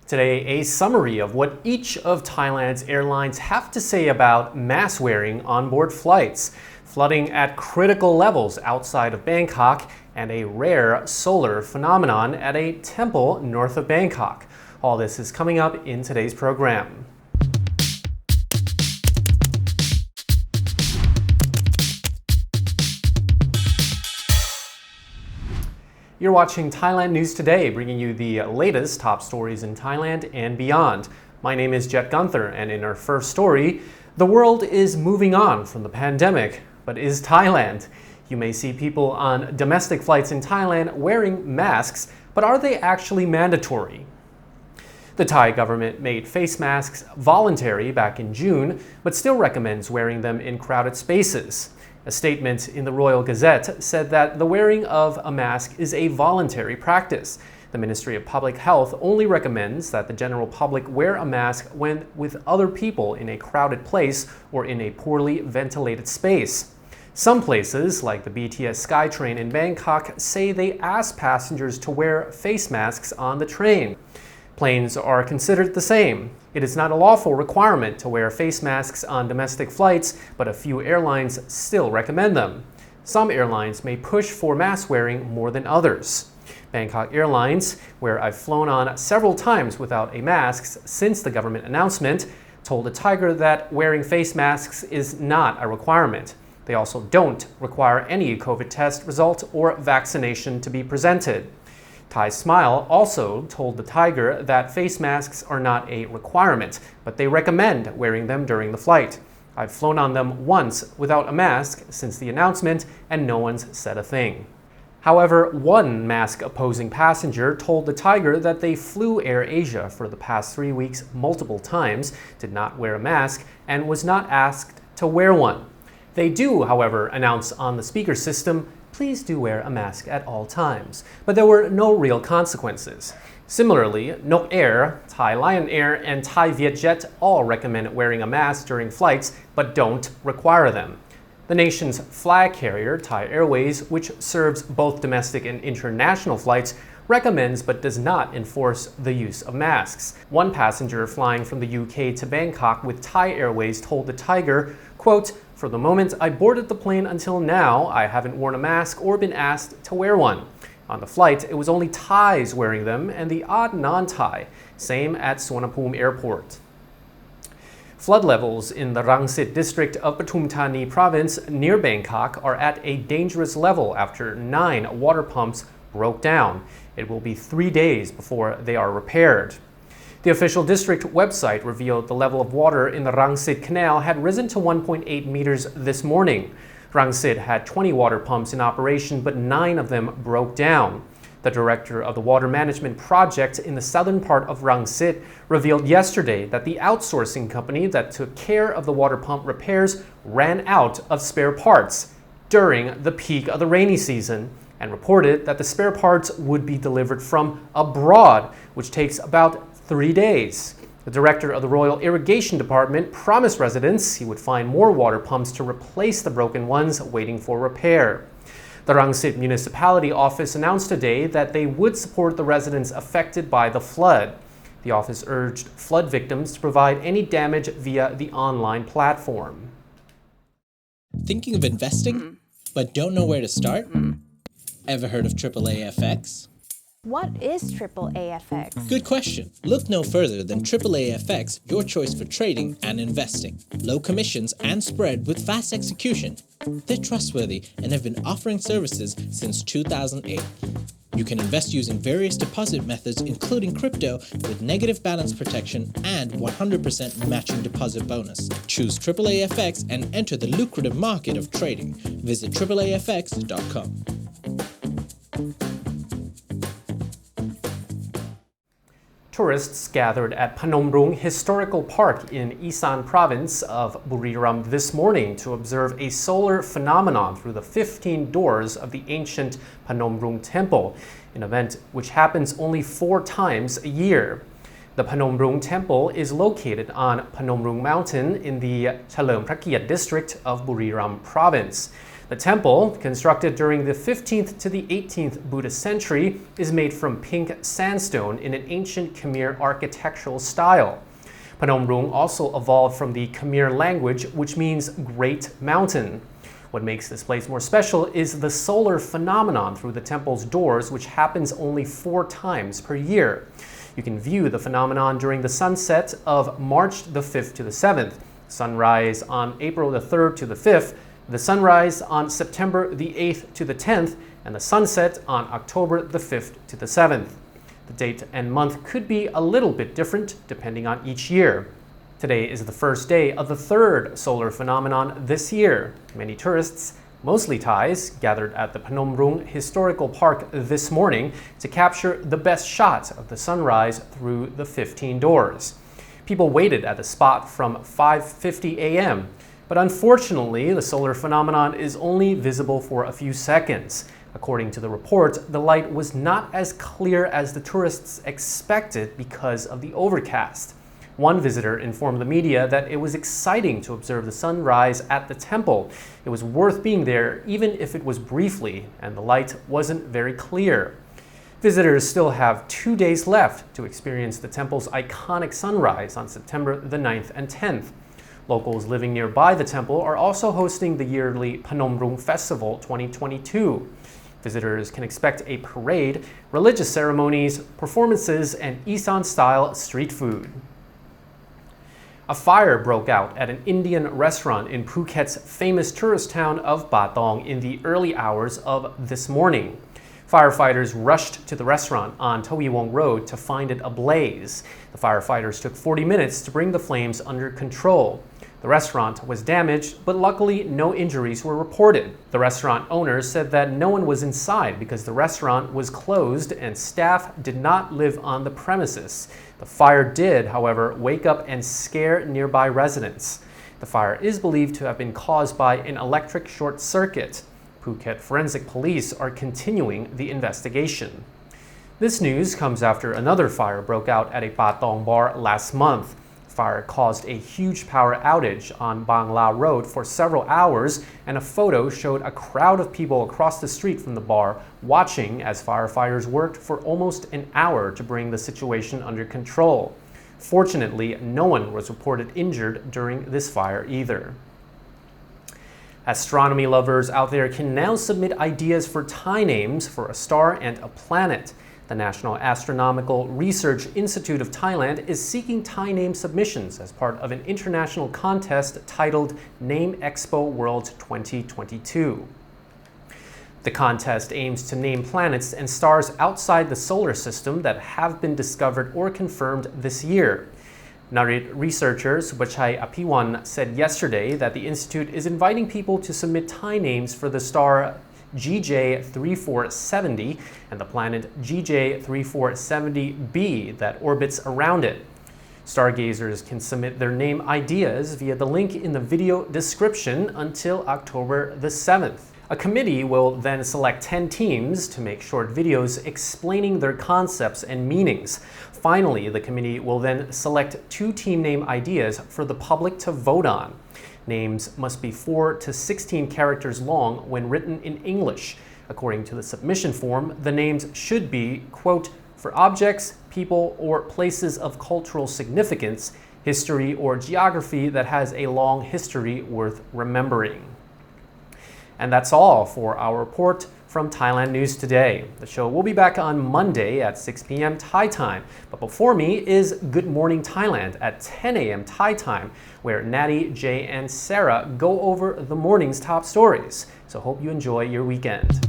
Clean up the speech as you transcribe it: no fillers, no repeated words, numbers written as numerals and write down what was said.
Today, a summary of what each of Thailand's airlines have to say about mask wearing on board flights, flooding at critical levels outside of Bangkok, and a rare solar phenomenon at a temple north of Bangkok. All this is coming up in today's program. You're watching Thailand News Today, bringing you the latest top stories in Thailand and beyond. My name is Jet Gunther, and in our first story, the world is moving on from the pandemic, but is Thailand? You may see people on domestic flights in Thailand wearing masks, but are they actually mandatory? The Thai government made face masks voluntary back in June, but still recommends wearing them in crowded spaces. A statement in the Royal Gazette said that the wearing of a mask is a voluntary practice. The Ministry of Public Health only recommends that the general public wear a mask when with other people in a crowded place or in a poorly ventilated space. Some places, like the BTS SkyTrain in Bangkok, say they ask passengers to wear face masks on the train. Planes are considered the same. It is not a lawful requirement to wear face masks on domestic flights, but a few airlines still recommend them. Some airlines may push for mask wearing more than others. Bangkok Airlines, where I've flown on several times without a mask since the government announcement, told the Thaiger that wearing face masks is not a requirement. They also don't require any COVID test result or vaccination to be presented. Thai Smile also told the Thaiger that face masks are not a requirement, but they recommend wearing them during the flight. I've flown on them once without a mask since the announcement, and no one's said a thing. However, one mask-opposing passenger told the Thaiger that they flew AirAsia for the past 3 weeks multiple times, did not wear a mask, and was not asked to wear one. They do, however, announce on the speaker system, "Please do wear a mask at all times," but there were no real consequences. Similarly, Nok Air, Thai Lion Air, and Thai Vietjet all recommend wearing a mask during flights, but don't require them. The nation's flag carrier, Thai Airways, which serves both domestic and international flights, recommends but does not enforce the use of masks. One passenger flying from the UK to Bangkok with Thai Airways told the Thaiger, quote, "For the moment I boarded the plane until now, I haven't worn a mask or been asked to wear one. On the flight, it was only Thais wearing them and the odd non-Thai. Same at Suvarnabhumi Airport." Flood levels in the Rangsit district of Pathum Thani province near Bangkok are at a dangerous level after 9 water pumps broke down. It will be 3 days before they are repaired. The official district website revealed the level of water in the Rangsit Canal had risen to 1.8 meters this morning. Rangsit had 20 water pumps in operation, but 9 of them broke down. The director of the water management project in the southern part of Rangsit revealed yesterday that the outsourcing company that took care of the water pump repairs ran out of spare parts during the peak of the rainy season, and reported that the spare parts would be delivered from abroad, which takes about 3 days. The director of the Royal Irrigation Department promised residents he would find more water pumps to replace the broken ones waiting for repair. The Rangsit Municipality Office announced today that they would support the residents affected by the flood. The office urged flood victims to provide any damage via the online platform. Thinking of investing, but don't know where to start? Ever heard of AAA-FX? What is AAA-FX? Good question. Look no further than AAA-FX, your choice for trading and investing. Low commissions and spread with fast execution. They're trustworthy and have been offering services since 2008. You can invest using various deposit methods, including crypto, with negative balance protection and 100% matching deposit bonus. Choose AAA-FX and enter the lucrative market of trading. Visit AAAFX.com. Tourists gathered at Phanom Rung Historical Park in Isan province of Buriram this morning to observe a solar phenomenon through the 15 doors of the ancient Phanom Rung Temple, an event which happens only 4 times a year. The Phanom Rung Temple is located on Phanom Rung Mountain in the Chalerm Phrakiat district of Buriram province. The temple, constructed during the 15th to the 18th Buddhist century, is made from pink sandstone in an ancient Khmer architectural style. Phanom Rung also evolved from the Khmer language, which means great mountain. What makes this place more special is the solar phenomenon through the temple's doors, which happens only 4 times per year. You can view the phenomenon during the sunset of March the 5th to the 7th, sunrise on April the 3rd to the 5th, the sunrise on September the 8th to the 10th, and the sunset on October the 5th to the 7th. The date and month could be a little bit different depending on each year. Today is the first day of the 3rd solar phenomenon this year. Many tourists, mostly Thais, gathered at the Phanom Rung Historical Park this morning to capture the best shot of the sunrise through the 15 doors. People waited at the spot from 5:50 a.m., but unfortunately, the solar phenomenon is only visible for a few seconds. According to the report, the light was not as clear as the tourists expected because of the overcast. One visitor informed the media that it was exciting to observe the sunrise at the temple. It was worth being there even if it was briefly, and the light wasn't very clear. Visitors still have 2 days left to experience the temple's iconic sunrise on September the 9th and 10th. Locals living nearby the temple are also hosting the yearly Phanom Rung Festival 2022. Visitors can expect a parade, religious ceremonies, performances, and Isan-style street food. A fire broke out at an Indian restaurant in Phuket's famous tourist town of Patong in the early hours of this morning. Firefighters rushed to the restaurant on Tawiwong Road to find it ablaze. The firefighters took 40 minutes to bring the flames under control. The restaurant was damaged, but luckily no injuries were reported. The restaurant owner said that no one was inside because the restaurant was closed and staff did not live on the premises. The fire did, however, wake up and scare nearby residents. The fire is believed to have been caused by an electric short circuit. Phuket forensic police are continuing the investigation. This news comes after another fire broke out at a Patong bar last month. Fire caused a huge power outage on Bang La Road for several hours, and a photo showed a crowd of people across the street from the bar watching as firefighters worked for almost an hour to bring the situation under control. Fortunately, no one was reported injured during this fire either. Astronomy lovers out there can now submit ideas for Thai names for a star and a planet. The National Astronomical Research Institute of Thailand is seeking Thai name submissions as part of an international contest titled Name Expo World 2022. The contest aims to name planets and stars outside the solar system that have been discovered or confirmed this year. Narit researcher Subachai Apiwan said yesterday that the institute is inviting people to submit Thai names for the star GJ3470 and the planet GJ3470b that orbits around it. Stargazers can submit their name ideas via the link in the video description until October the 7th. A committee will then select 10 teams to make short videos explaining their concepts and meanings. Finally, the committee will then select 2 team name ideas for the public to vote on. Names must be 4 to 16 characters long when written in English. According to the submission form, the names should be, quote, for objects, people, or places of cultural significance, history, or geography that has a long history worth remembering. And that's all for our report from Thailand News Today. The show will be back on Monday at 6 p.m. Thai time. But before me is Good Morning Thailand at 10 a.m. Thai time, where Natty, Jay, and Sarah go over the morning's top stories. So hope you enjoy your weekend.